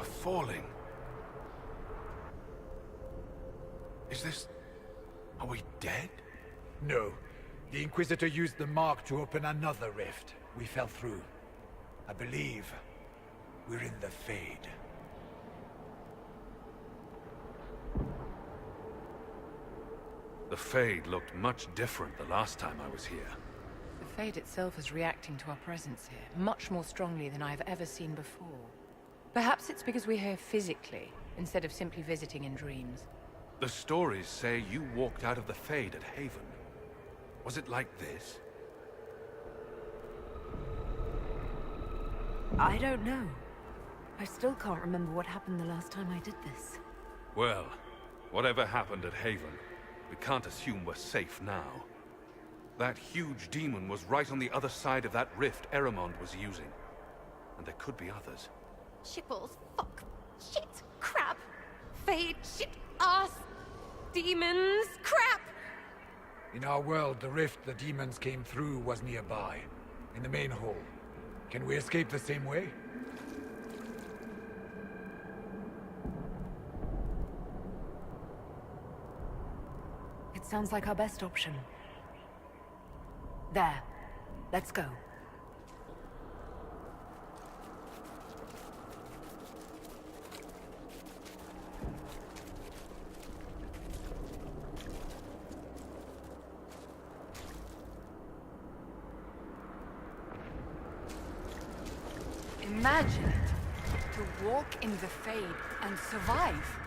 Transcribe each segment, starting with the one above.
are falling. Is this... Are we dead? No. The Inquisitor used the mark to open another rift. We fell through. I believe we're in the Fade. The Fade looked much different the last time I was here. The Fade itself is reacting to our presence here, much more strongly than I've ever seen before. Perhaps it's because we're here physically, instead of simply visiting in dreams. The stories say you walked out of the Fade at Haven. Was it like this? I don't know. I still can't remember what happened the last time I did this. Well, whatever happened at Haven, we can't assume we're safe now. That huge demon was right on the other side of that rift Eramond was using. And there could be others. Shipples, fuck, shit, crap, Fade, shit, ass, demons, crap! In our world, the rift the demons came through was nearby, in the main hall. Can we escape the same way? It sounds like our best option. There. Let's go. Imagine it. To walk in the Fade and survive.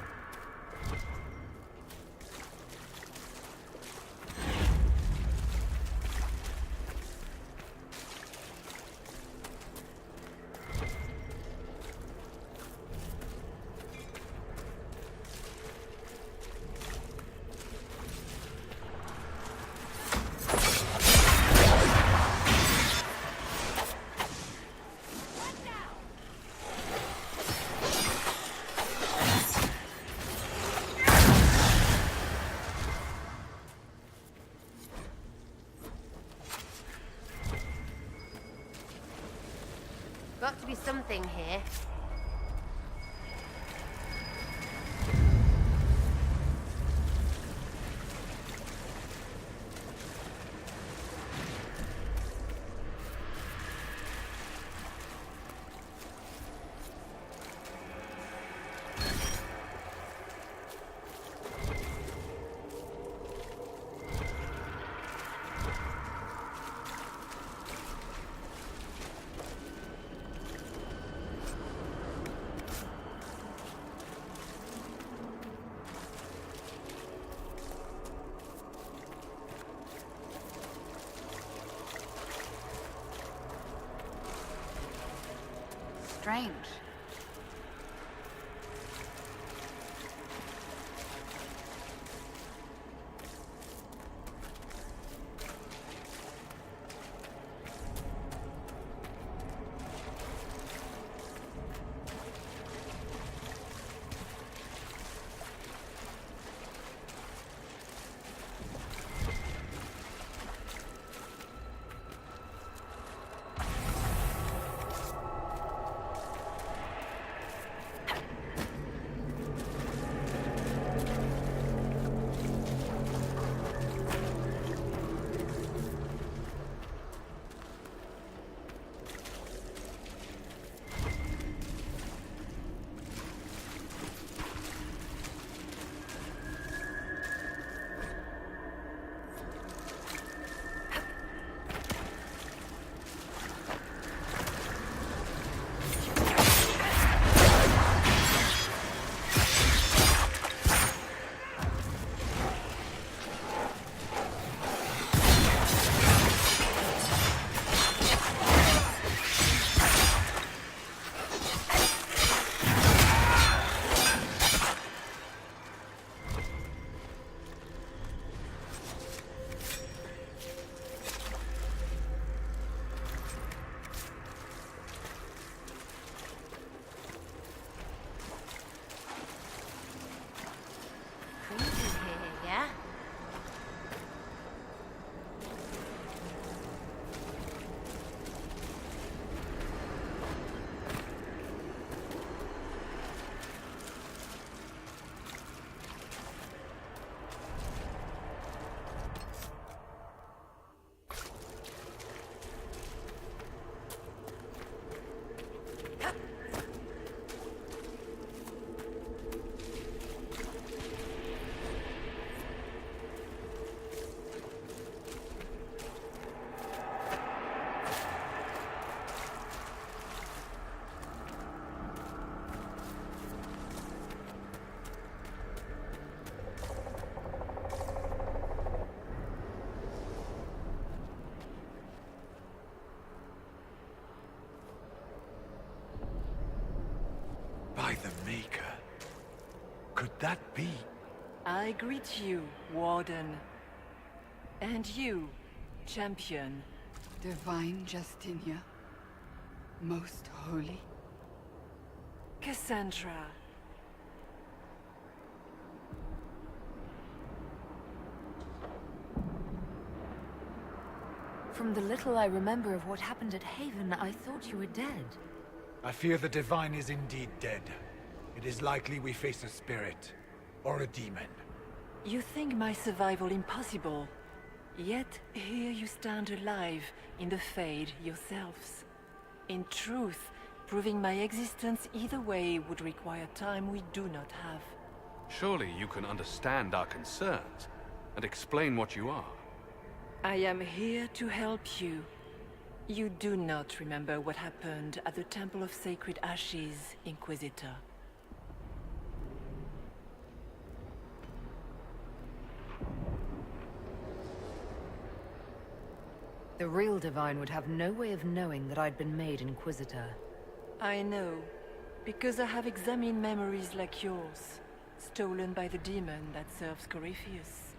Got to be something here. Strange. could that be? I greet you, Warden. And you, Champion. Divine Justinia, most holy. Cassandra. From the little I remember of what happened at Haven, I thought you were dead. I fear the Divine is indeed dead. It is likely we face a spirit, or a demon. You think my survival impossible, yet here you stand alive in the Fade yourselves. In truth, proving my existence either way would require time we do not have. Surely you can understand our concerns and explain what you are. I am here to help you. You do not remember what happened at the Temple of Sacred Ashes, Inquisitor. The real Divine would have no way of knowing that I'd been made Inquisitor. I know, because I have examined memories like yours, stolen by the demon that serves Corypheus.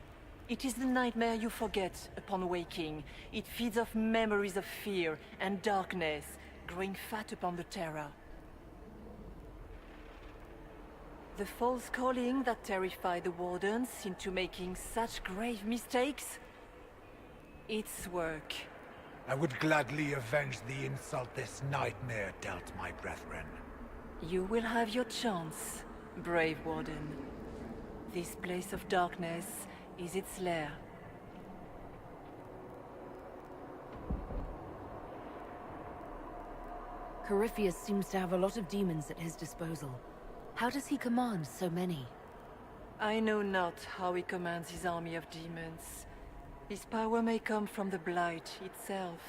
It is the nightmare you forget upon waking. It feeds off memories of fear and darkness, growing fat upon the terror. The false calling that terrified the Wardens into making such grave mistakes? Its work. I would gladly avenge the insult this nightmare dealt my brethren. You will have your chance, brave Warden. This place of darkness is its lair. Corypheus seems to have a lot of demons at his disposal. How does he command so many? I know not how he commands his army of demons. His power may come from the Blight itself,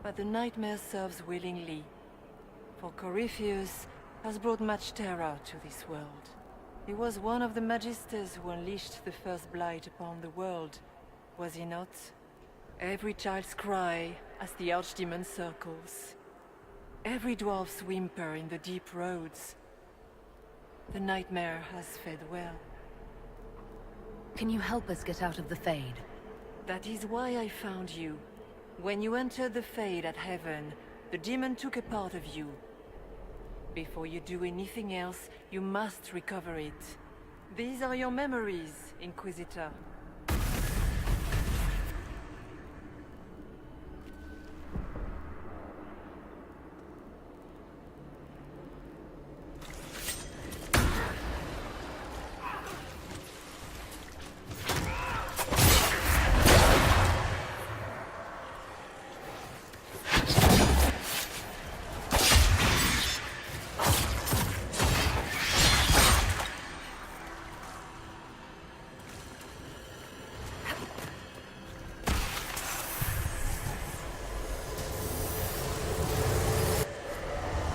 but the nightmare serves willingly. For Corypheus has brought much terror to this world. He was one of the Magisters who unleashed the first Blight upon the world, was he not? Every child's cry as the Archdemon circles. Every dwarf's whimper in the deep roads. The nightmare has fed well. Can you help us get out of the Fade? That is why I found you. When you entered the Fade at Heaven, the demon took a part of you. Before you do anything else, you must recover it. These are your memories, Inquisitor.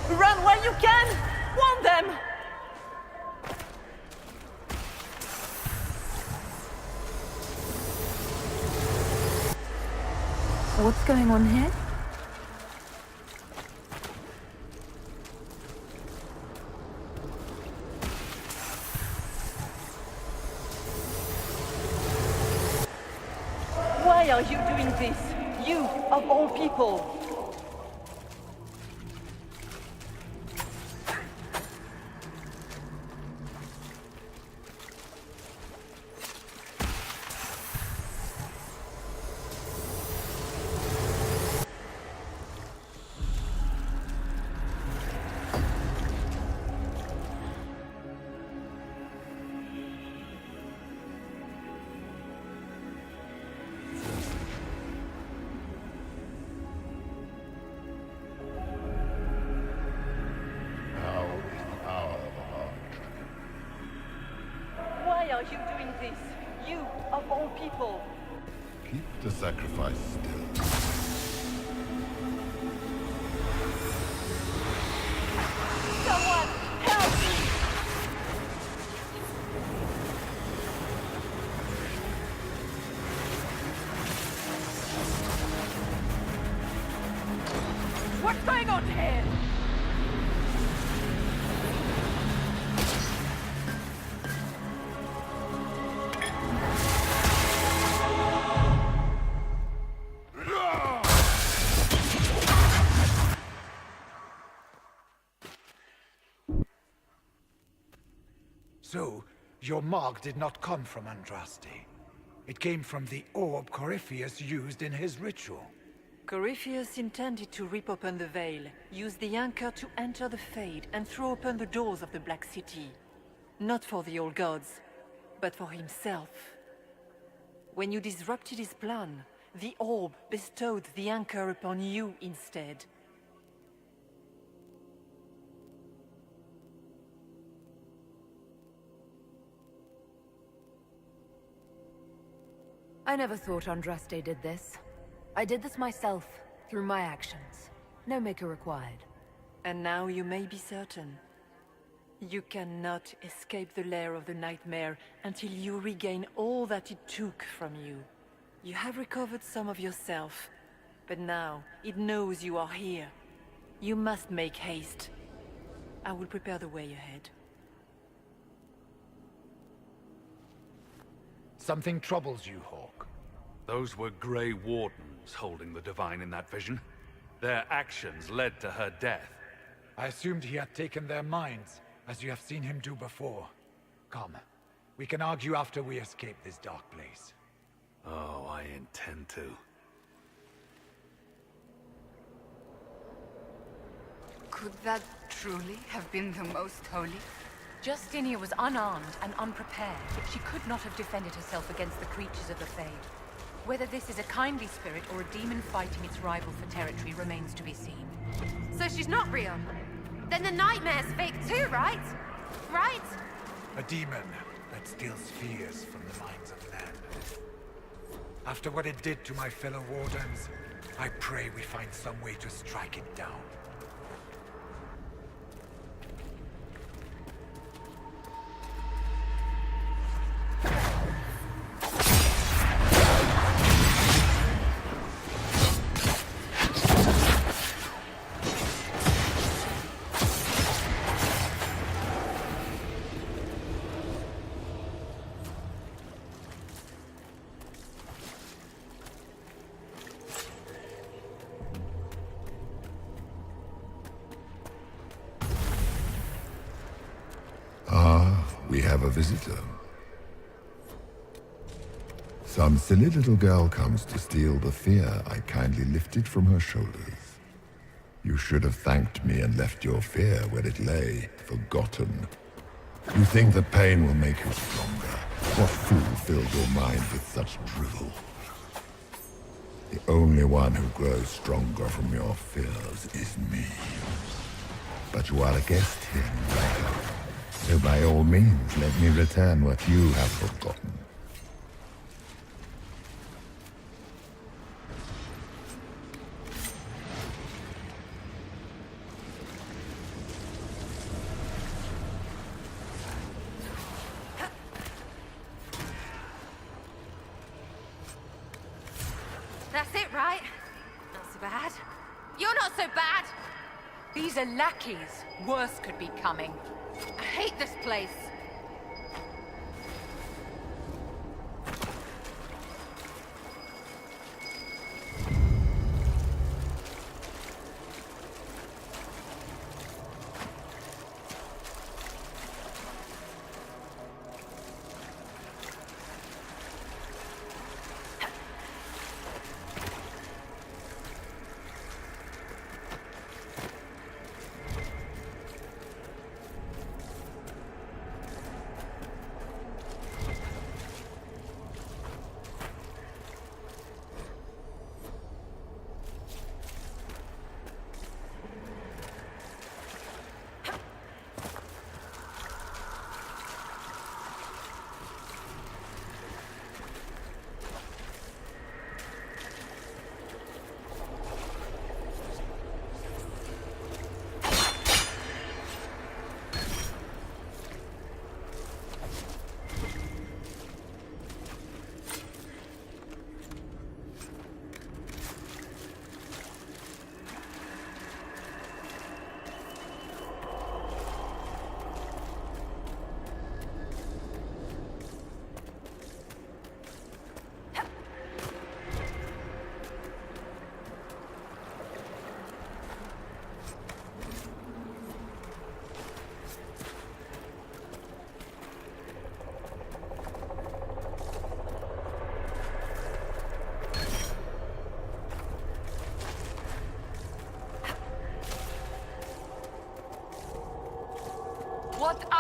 Run where you can! Warn them! What's going on here? Why are you doing this? You, of all people! Why are you doing this? You, of all people! Keep the sacrifice still. Someone, help me! What's going on here? So, your mark did not come from Andraste. It came from the orb Corypheus used in his ritual. Corypheus intended to rip open the veil, use the anchor to enter the Fade, and throw open the doors of the Black City. Not for the old gods, but for himself. When you disrupted his plan, the orb bestowed the anchor upon you instead. I never thought Andraste did this. I did this myself, through my actions. No maker required. And now you may be certain. You cannot escape the lair of the nightmare until you regain all that it took from you. You have recovered some of yourself, but now it knows you are here. You must make haste. I will prepare the way ahead. Something troubles you, Hawk. Those were Grey Wardens holding the Divine in that vision. Their actions led to her death. I assumed he had taken their minds, as you have seen him do before. Come, we can argue after we escape this dark place. Oh, I intend to. Could that truly have been the most holy? Justinia was unarmed and unprepared, yet she could not have defended herself against the creatures of the Fade. Whether this is a kindly spirit or a demon fighting its rival for territory remains to be seen. So she's not real. Then the nightmare's fake too, right? Right? A demon that steals fears from the minds of men. After what it did to my fellow Wardens, I pray we find some way to strike it down. We have a visitor. Some silly little girl comes to steal the fear I kindly lifted from her shoulders. You should have thanked me and left your fear where it lay, forgotten. You think the pain will make you stronger? What fool filled your mind with such drivel? The only one who grows stronger from your fears is me. But you are a guest here in Dragon. So by all means, let me return what you have forgotten. That's it, right? Not so bad. You're not so bad! These are lackeys. Worse could be coming. I hate this place.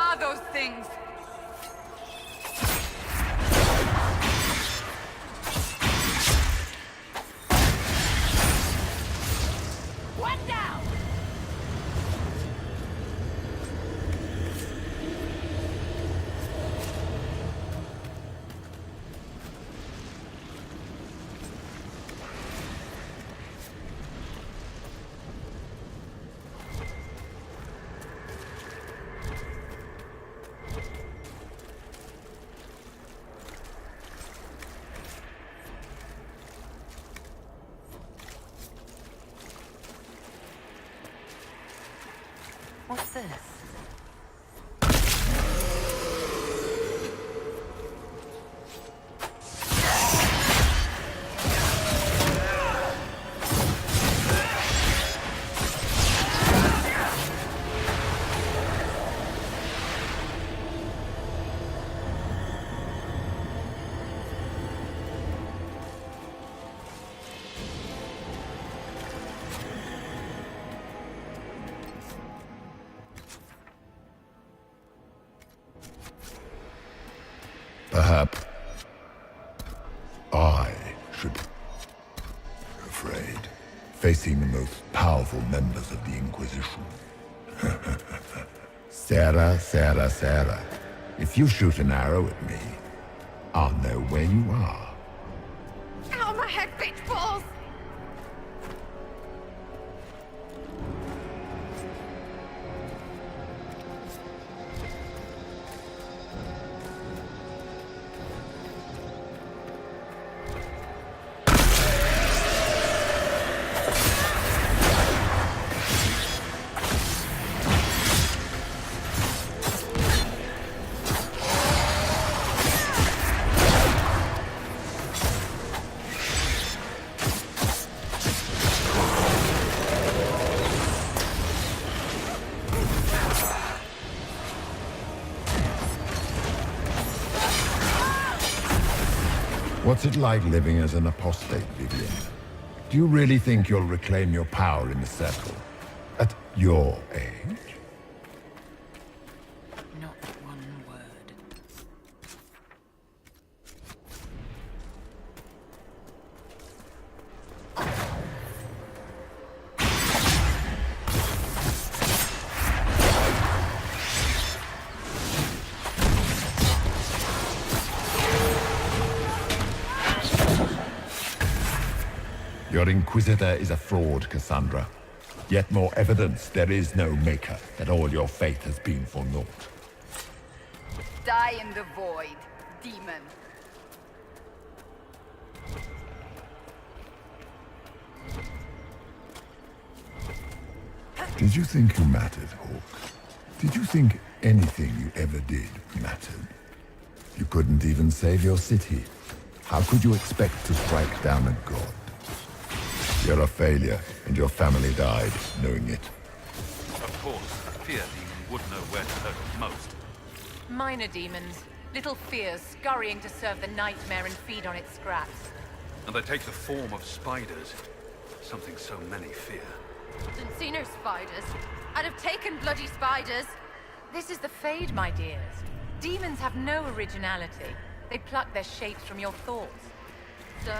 are those things? One down! What's this? Perhaps I should be afraid, facing the most powerful members of the Inquisition. Sarah. If you shoot an arrow at me, I'll know where you are. Ow, my head, bitch balls! What's it like living as an apostate, Vivian? Do you really think you'll reclaim your power in the Circle? At your age? Not one word. Your Inquisitor is a fraud, Cassandra. Yet more evidence there is no Maker, that all your faith has been for naught. Die in the void, demon. Did you think you mattered, Hawk? Did you think anything you ever did mattered? You couldn't even save your city. How could you expect to strike down a god? You're a failure, and your family died knowing it. Of course, the fear demon would know where to hurt us most. Minor demons. Little fears scurrying to serve the nightmare and feed on its scraps. And they take the form of spiders. Something so many fear. Didn't see no spiders. I'd have taken bloody spiders. This is the Fade, my dears. Demons have no originality. They pluck their shapes from your thoughts. So,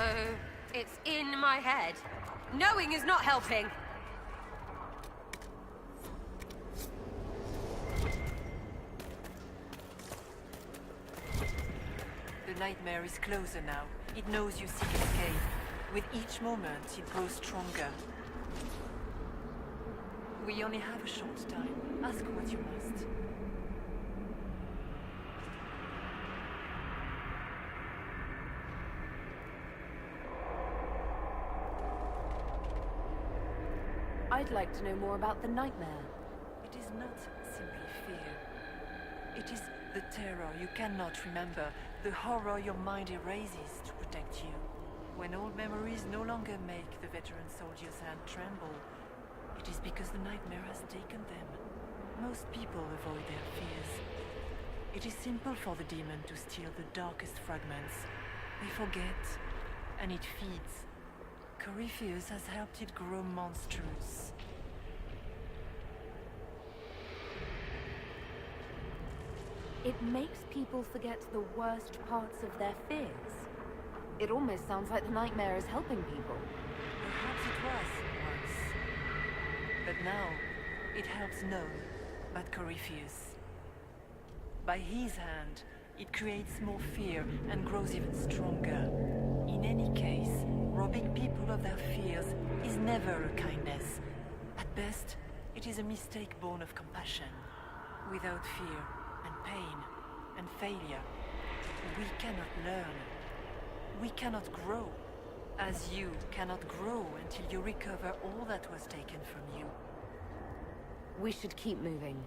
it's in my head. Knowing is not helping. The nightmare is closer now. It knows you seek escape. With each moment, it grows stronger. We only have a short time. Ask what you must. I'd like to know more about the nightmare. It is not simply fear. It is the terror you cannot remember, the horror your mind erases to protect you. When old memories no longer make the veteran soldier's hand tremble, it is because the nightmare has taken them. Most people avoid their fears. It is simple for the demon to steal the darkest fragments. They forget, and it feeds. Corypheus has helped it grow monstrous. It makes people forget the worst parts of their fears. It almost sounds like the nightmare is helping people. Perhaps it was once. But now, it helps none but Corypheus. By his hand, it creates more fear and grows even stronger. In any case, robbing people of their fears is never a kindness. At best, it is a mistake born of compassion. Without fear and pain and failure, we cannot learn. We cannot grow, as you cannot grow until you recover all that was taken from you. We should keep moving.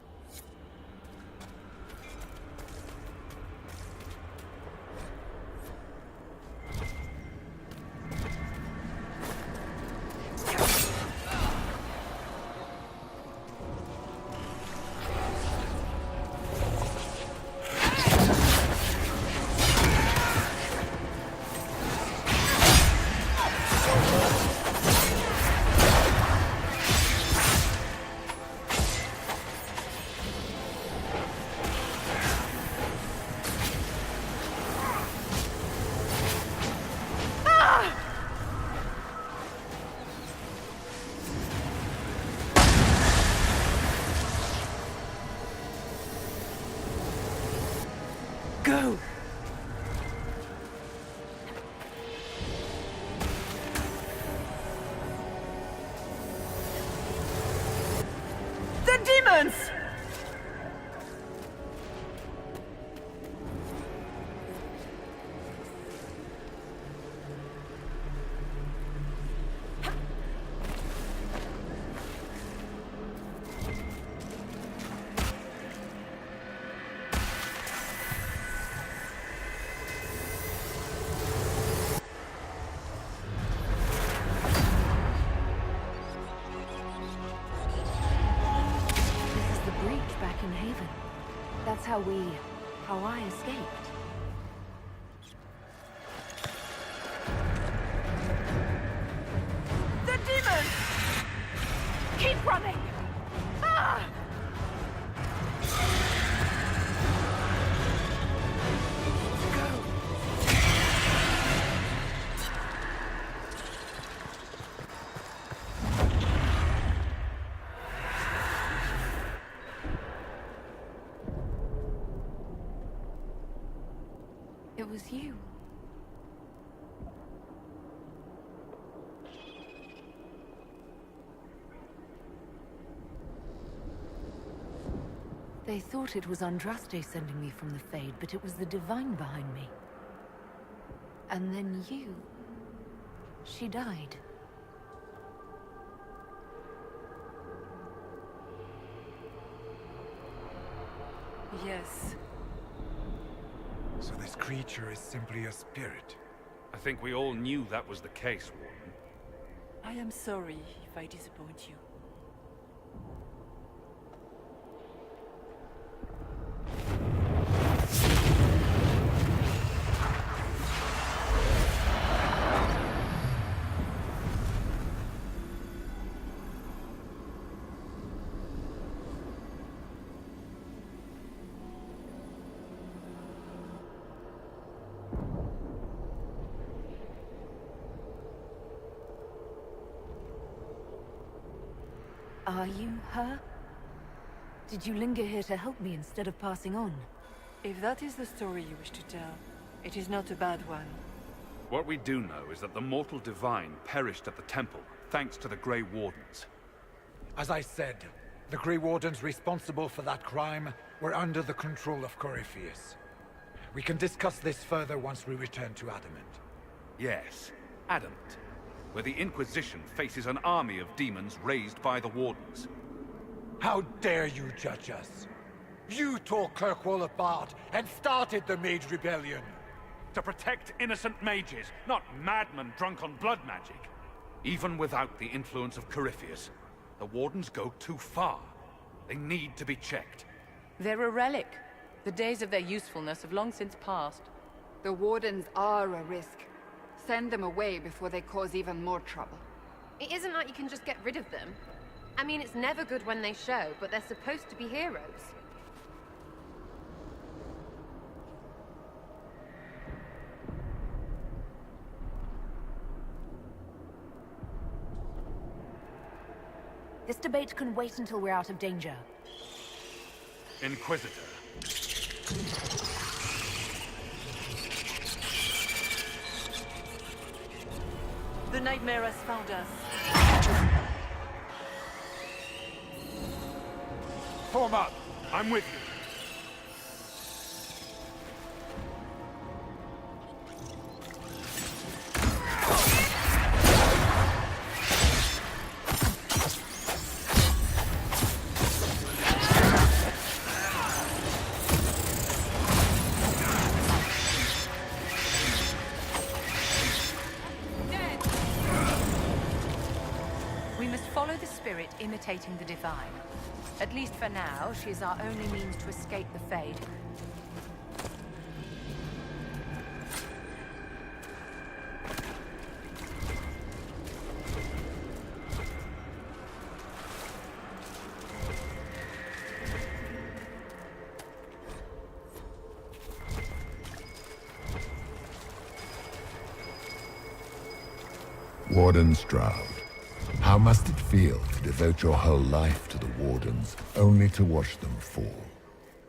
Go! The demons! In Haven. That's how I escaped. The demons! Keep running! Ah! It was you. They thought it was Andraste sending me from the Fade, but it was the Divine behind me. And then you... She died. Yes. So this creature is simply a spirit. I think we all knew that was the case, Warden. I am sorry if I disappoint you. Are you her? Did you linger here to help me instead of passing on? If that is the story you wish to tell, it is not a bad one. What we do know is that the mortal divine perished at the temple, thanks to the Grey Wardens. As I said, the Grey Wardens responsible for that crime were under the control of Corypheus. We can discuss this further once we return to Adamant. Yes, Adamant, where the Inquisition faces an army of demons raised by the Wardens. How dare you judge us? You tore Kirkwall apart and started the Mage Rebellion! To protect innocent mages, not madmen drunk on blood magic. Even without the influence of Corypheus, the Wardens go too far. They need to be checked. They're a relic. The days of their usefulness have long since passed. The Wardens are a risk. Send them away before they cause even more trouble. It isn't like you can just get rid of them. I mean, it's never good when they show, but they're supposed to be heroes. debate can wait until we're out of danger. Inquisitor. The nightmare has found us. Form up! I'm with you. Imitating the divine. At least for now, she is our only means to escape the Fade. Warden Stroud. How must it feel to devote your whole life to the Wardens, only to watch them fall?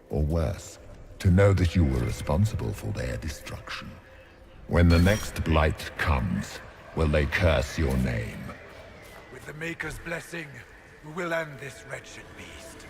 Or worse, to know that you were responsible for their destruction? When the next blight comes, will they curse your name? With the Maker's blessing, we will end this wretched beast.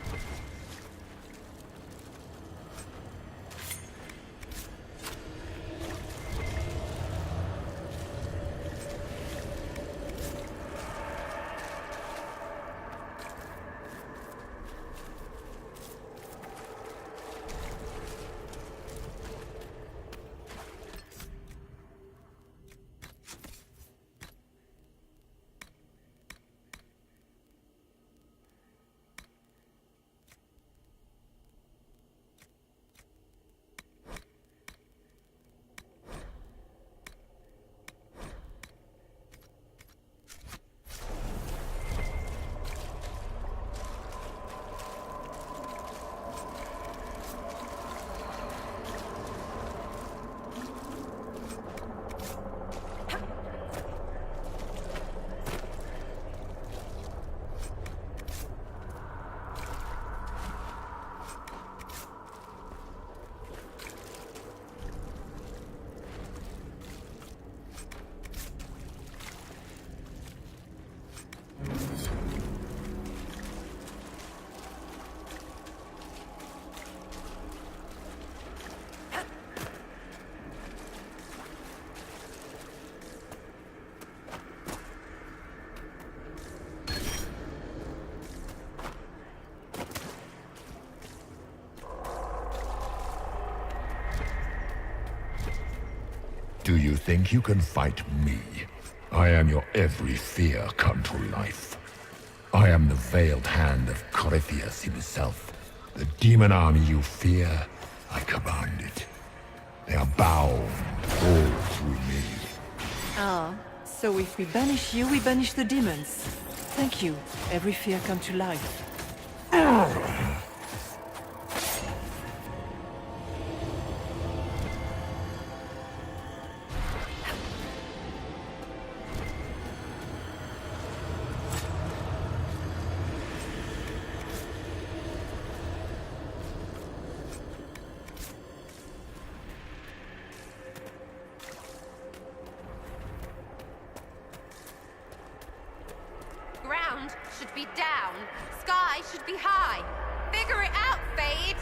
Do you think you can fight me? I am your every fear come to life. I am the veiled hand of Corypheus himself. The demon army you fear, I command it. They are bound all through me. Ah, so if we banish you, we banish the demons. Thank you. Every fear come to life. Ground should be down. Sky should be high. Figure it out, Fade!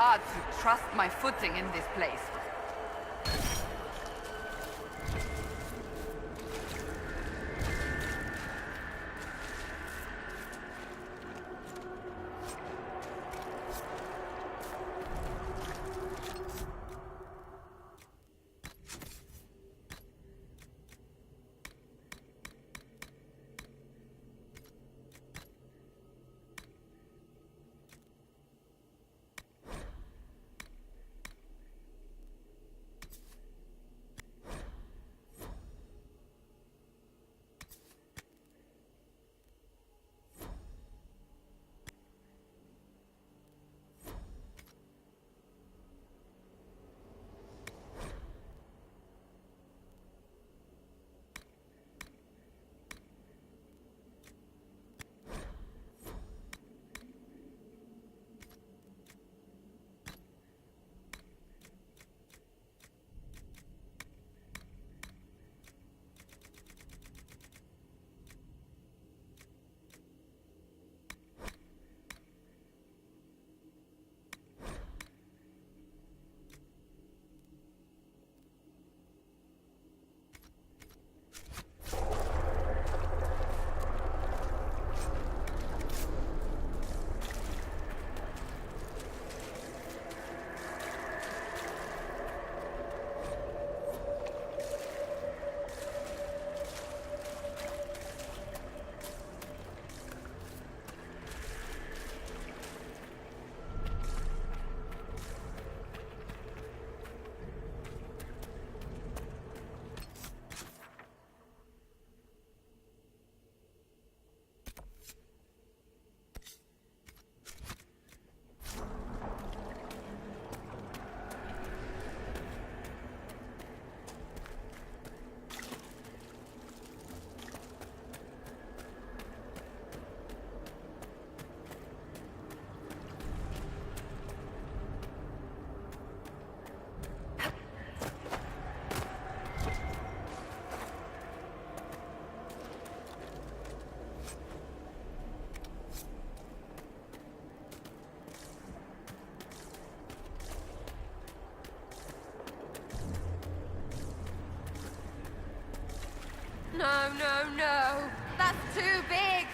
hard to trust my footing in this place. No, no, no. That's too big.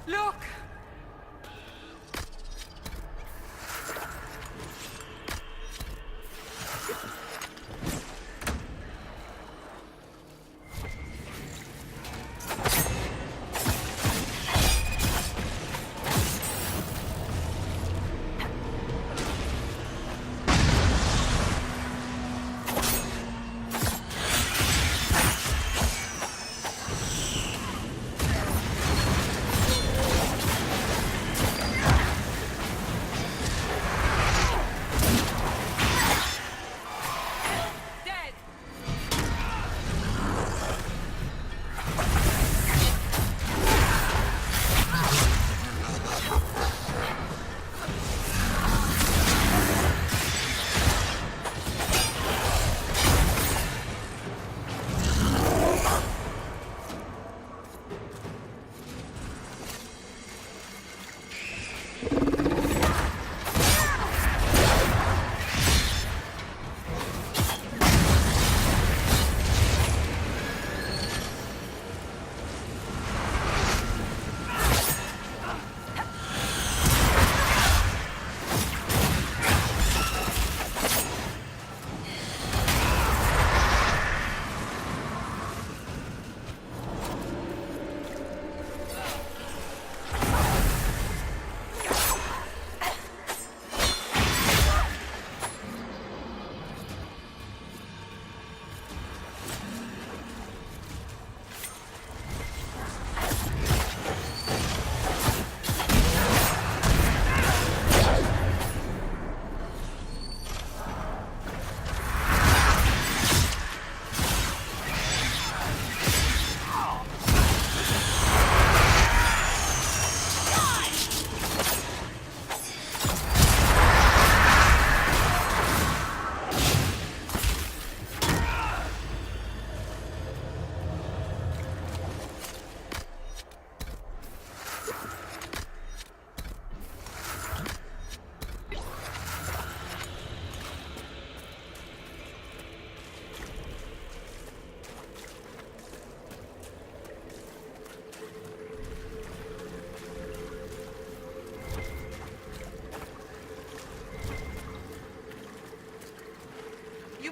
Look!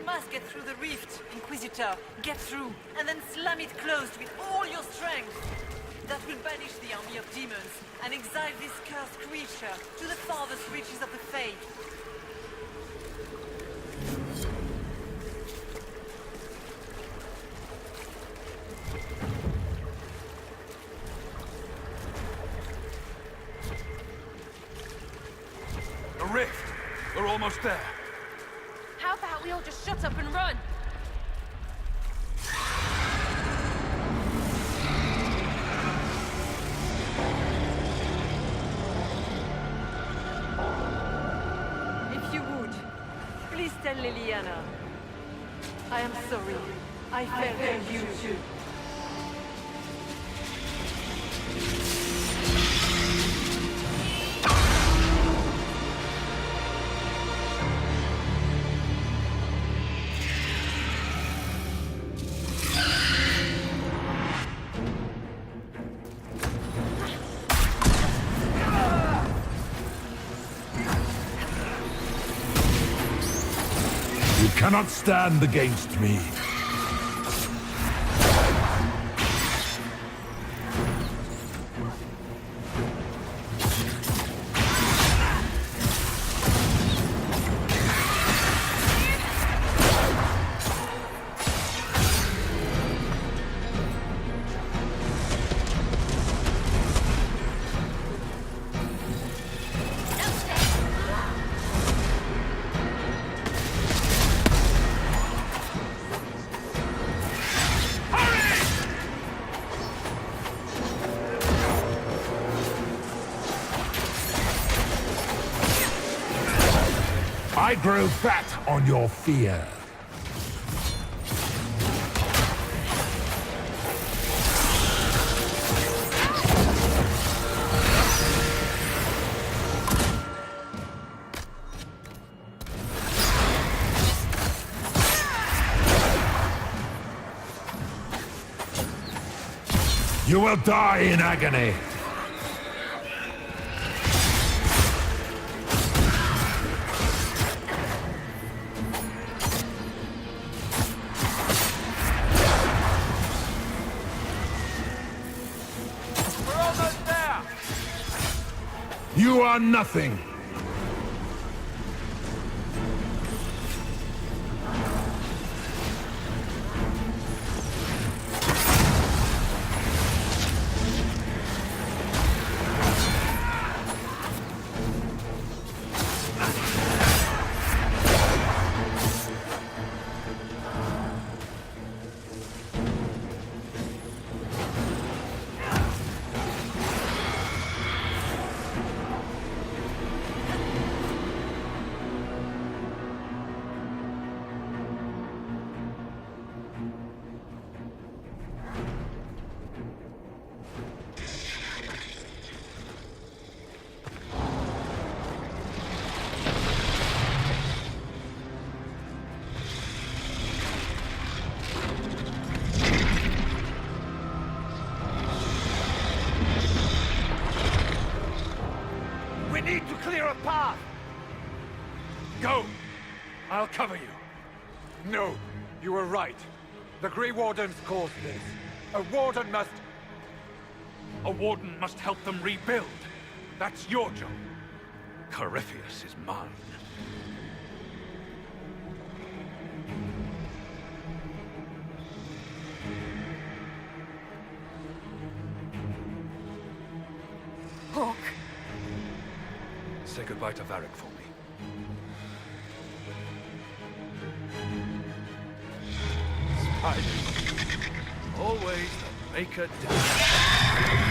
must get through the rift, Inquisitor. Get through, and then slam it closed with all your strength. That will banish the army of demons, and exile this cursed creature to the farthest reaches of the Fade. The rift! We're almost there. How about we all just shut up and run? If you would, please tell Liliana. I am sorry. I failed you too. You cannot stand against me. I grow fat on your fear. You will die in agony. You are nothing! We need to clear a path! Go! I'll cover you. No, you were right. The Grey Wardens caused this. A Warden must... A warden must help them rebuild. That's your job. Corypheus is mine. Hawk. Say goodbye to Varric for me. Spider. Always the maker down.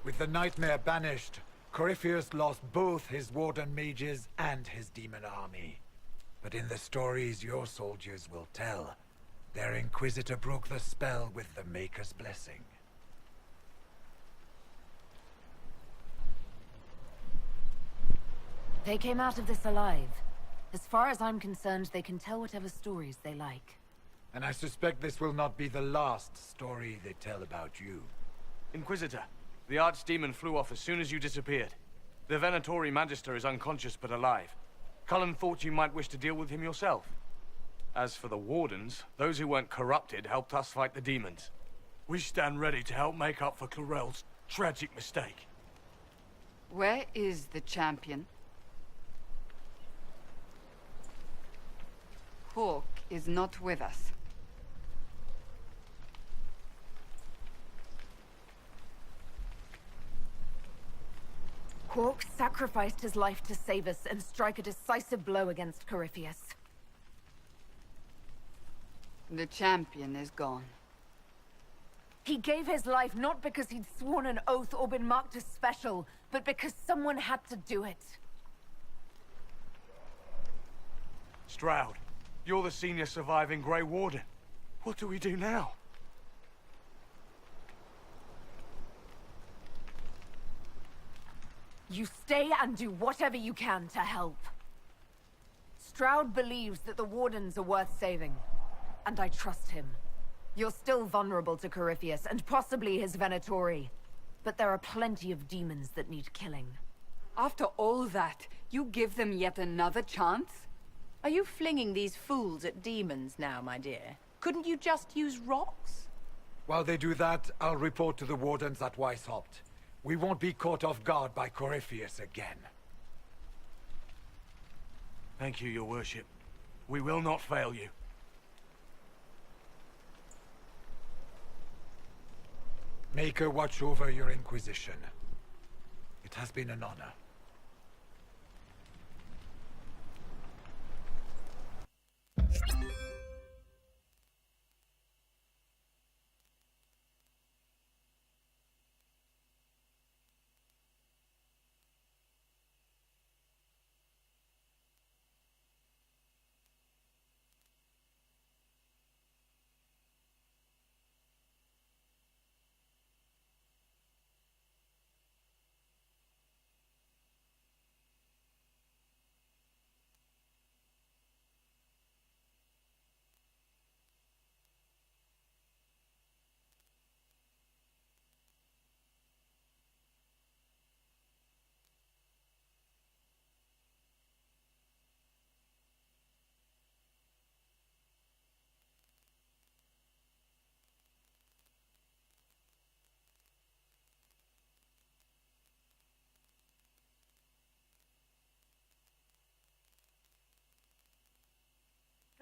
With the nightmare banished, Corypheus lost both his Warden mages and his demon army. But in the stories your soldiers will tell, their Inquisitor broke the spell with the Maker's blessing. They came out of this alive. As far as I'm concerned, they can tell whatever stories they like. And I suspect this will not be the last story they tell about you. Inquisitor, the Archdemon flew off as soon as you disappeared. The Venatori Magister is unconscious but alive. Cullen thought you might wish to deal with him yourself. As for the Wardens, those who weren't corrupted helped us fight the demons. We stand ready to help make up for Clorel's tragic mistake. Where is the champion? Hawk is not with us. Hawk sacrificed his life to save us and strike a decisive blow against Corypheus. The champion is gone. He gave his life not because he'd sworn an oath or been marked as special, but because someone had to do it. Stroud, you're the senior surviving Grey Warden. What do we do now? You stay and do whatever you can to help. Stroud believes that the Wardens are worth saving, and I trust him. You're still vulnerable to Corypheus, and possibly his Venatori, but there are plenty of demons that need killing. After all that, you give them yet another chance? Are you flinging these fools at demons now, my dear? Couldn't you just use rocks? While they do that, I'll report to the Wardens at Weishaupt. We won't be caught off guard by Corypheus again. Thank you, your worship. We will not fail you. Make her watch over your Inquisition. It has been an honor.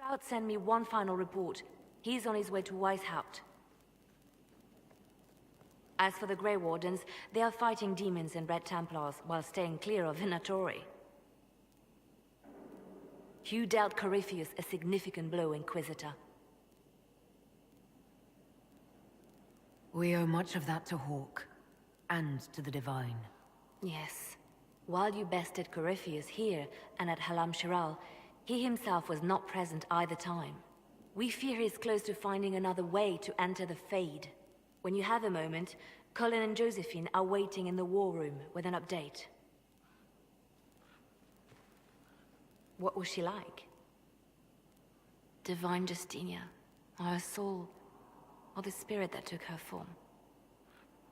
Stroud sent me one final report. He's on his way to Weishaupt. As for the Grey Wardens, they are fighting demons and Red Templars while staying clear of Venatori. Hugh dealt Corypheus a significant blow, Inquisitor. We owe much of that to Hawk, and to the Divine. Yes. While you bested Corypheus here and at Halam Shiral, he himself was not present either time. We fear he's close to finding another way to enter the Fade. When you have a moment, Colin and Josephine are waiting in the war room with an update. What was she like? Divine Justinia, or her soul, or the spirit that took her form.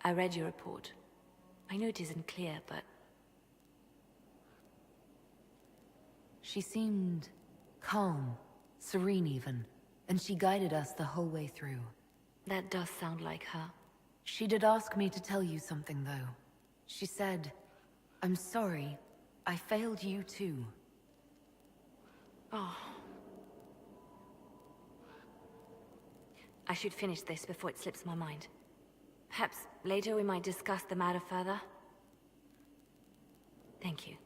I read your report. I know it isn't clear, but... She seemed calm, serene even, and she guided us the whole way through. That does sound like her. She did ask me to tell you something, though. She said, "I'm sorry, I failed you too." Oh. I should finish this before it slips my mind. Perhaps later we might discuss the matter further. Thank you.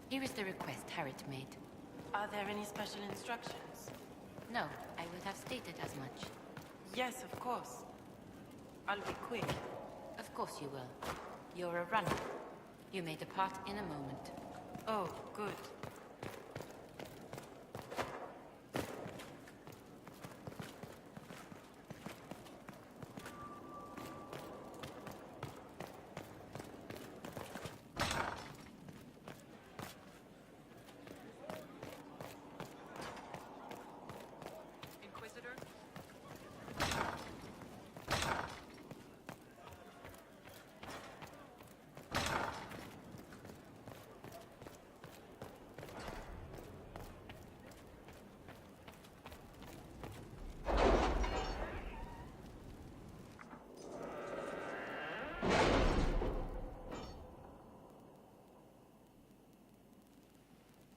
Here is the request Harriet made. Are there any special instructions? No, I would have stated as much. Yes, of course. I'll be quick. Of course you will. You're a runner. You may depart in a moment. Oh, good.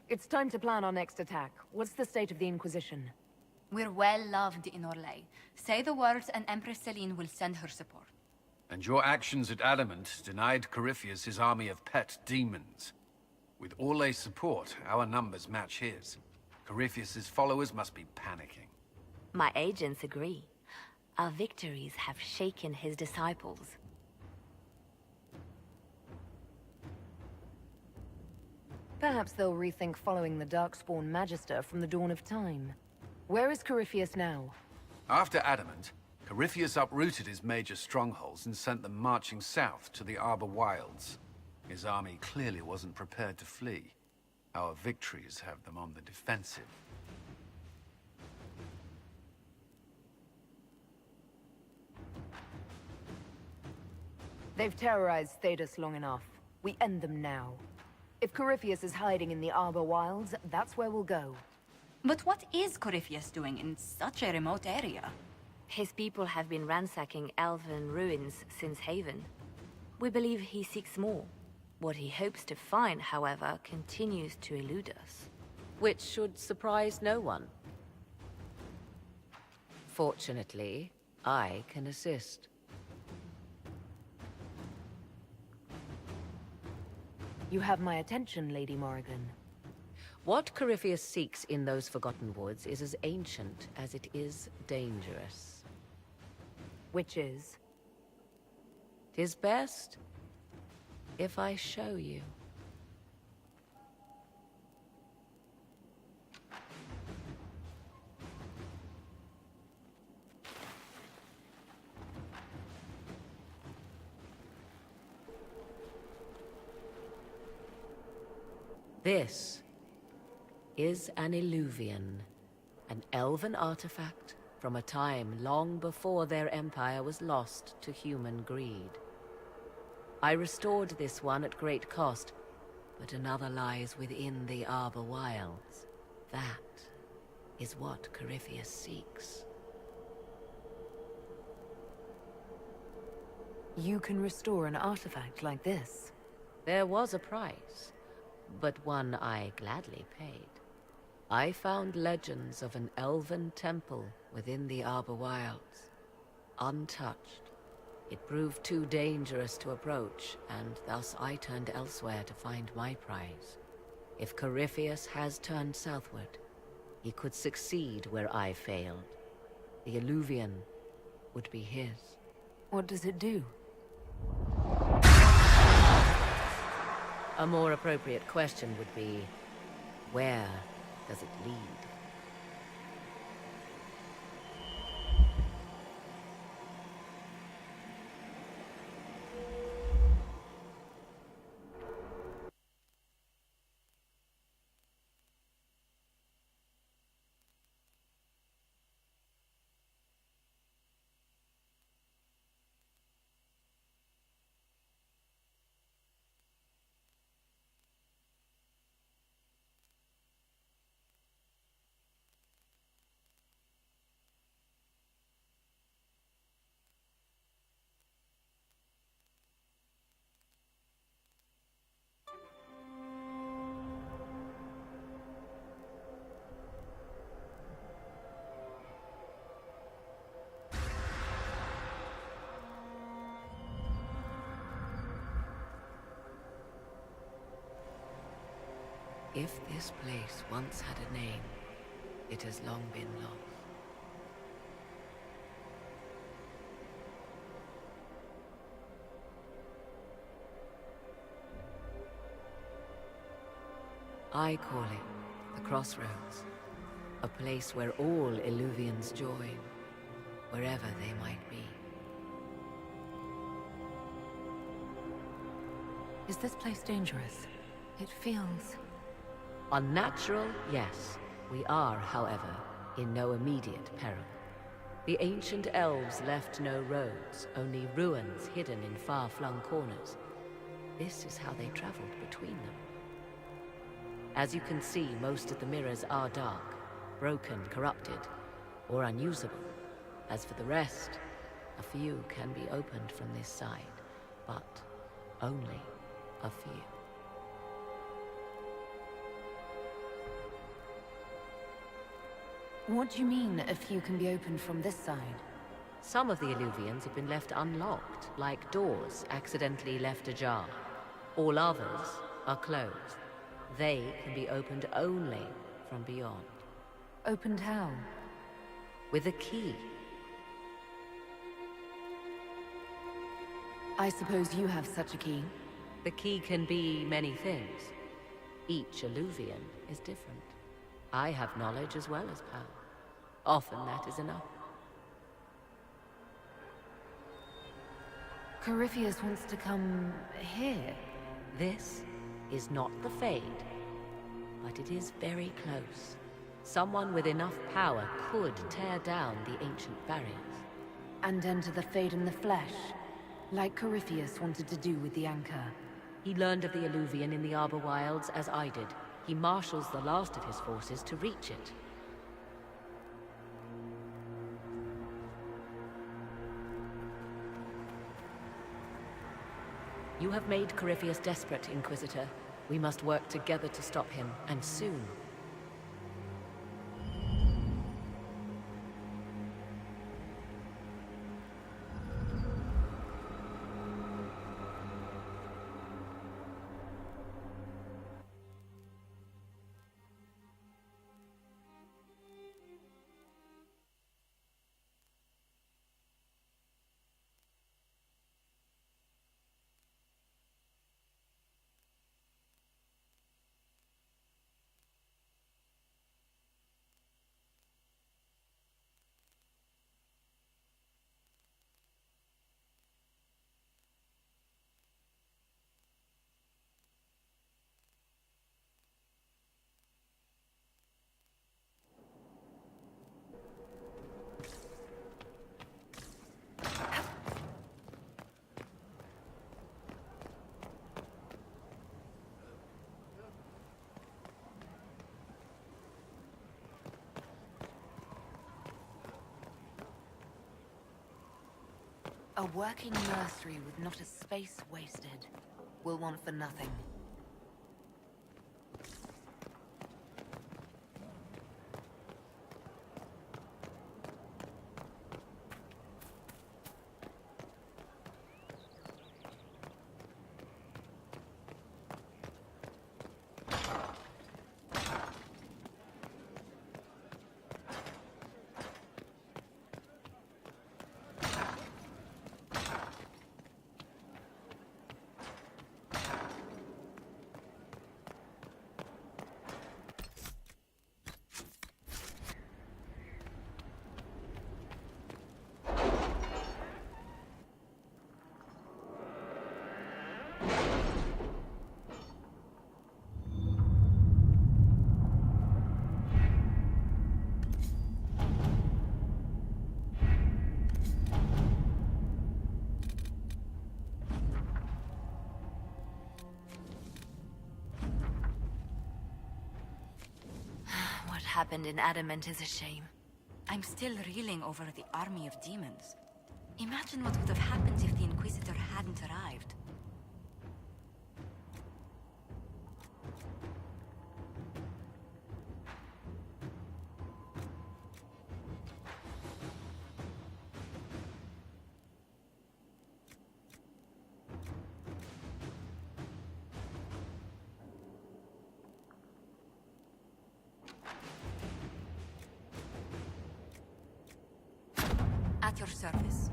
It's time to plan our next attack. What's the state of the Inquisition? We're well loved in Orlais. Say the words and Empress Celine will send her support. And your actions at Adamant denied Corypheus his army of pet demons. With Orlais' support, our numbers match his. Corypheus's followers must be panicking. My agents agree. Our victories have shaken his disciples. Perhaps they'll rethink following the Darkspawn Magister from the dawn of time. Where is Corypheus now? After Adamant, Corypheus uprooted his major strongholds and sent them marching south to the Arbor Wilds. His army clearly wasn't prepared to flee. Our victories have them on the defensive. They've terrorized Thedas long enough. We end them now. If Corypheus is hiding in the Arbor Wilds, that's where we'll go. But what is Corypheus doing in such a remote area? His people have been ransacking elven ruins since Haven. We believe he seeks more. What he hopes to find, however, continues to elude us. Which should surprise no one. Fortunately, I can assist. You have my attention, Lady Morrigan. What Corypheus seeks in those Forgotten Woods is as ancient as it is dangerous. Which is? 'Tis best if I show you. This is an Illuvian, an elven artifact from a time long before their empire was lost to human greed. I restored this one at great cost, but another lies within the Arbor Wilds. That is what Corypheus seeks. You can restore an artifact like this? There was a price, but one I gladly paid. I found legends of an elven temple within the Arbor Wilds, untouched. It proved too dangerous to approach, and thus I turned elsewhere to find my prize. If Corypheus has turned southward, he could succeed where I failed. The Illuvian would be his. What does it do? A more appropriate question would be, where does it lead? If this place once had a name, it has long been lost. I call it the Crossroads, a place where all Illuvians join, wherever they might be. Is this place dangerous? It feels... Unnatural, yes. We are, however, in no immediate peril. The ancient elves left no roads, only ruins hidden in far-flung corners. This is how they traveled between them. As you can see, most of the mirrors are dark, broken, corrupted, or unusable. As for the rest, a few can be opened from this side, but only a few. What do you mean, a few can be opened from this side? Some of the Illuvians have been left unlocked, like doors accidentally left ajar. All others are closed. They can be opened only from beyond. Opened how? With a key. I suppose you have such a key? The key can be many things. Each Illuvian is different. I have knowledge as well as power. Often that is enough. Corypheus wants to come here. This is not the Fade, but it is very close. Someone with enough power could tear down the ancient barriers. And enter the Fade in the flesh, like Corypheus wanted to do with the Anchor. He learned of the Alluvian in the Arbor Wilds as I did. He marshals the last of his forces to reach it. You have made Corypheus desperate, Inquisitor. We must work together to stop him, and soon. A working nursery with not a space wasted. Will want for nothing. What happened in Adamant is a shame. I'm still reeling over the army of demons. Imagine what would have happened if the Inquisitor hadn't arrived. At your service.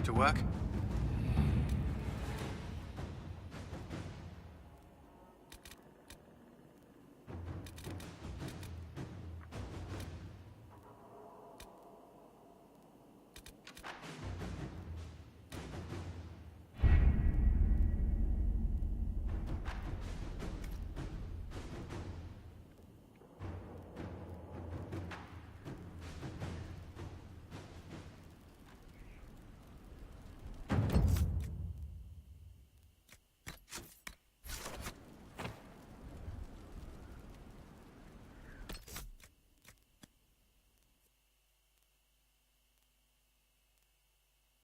To work?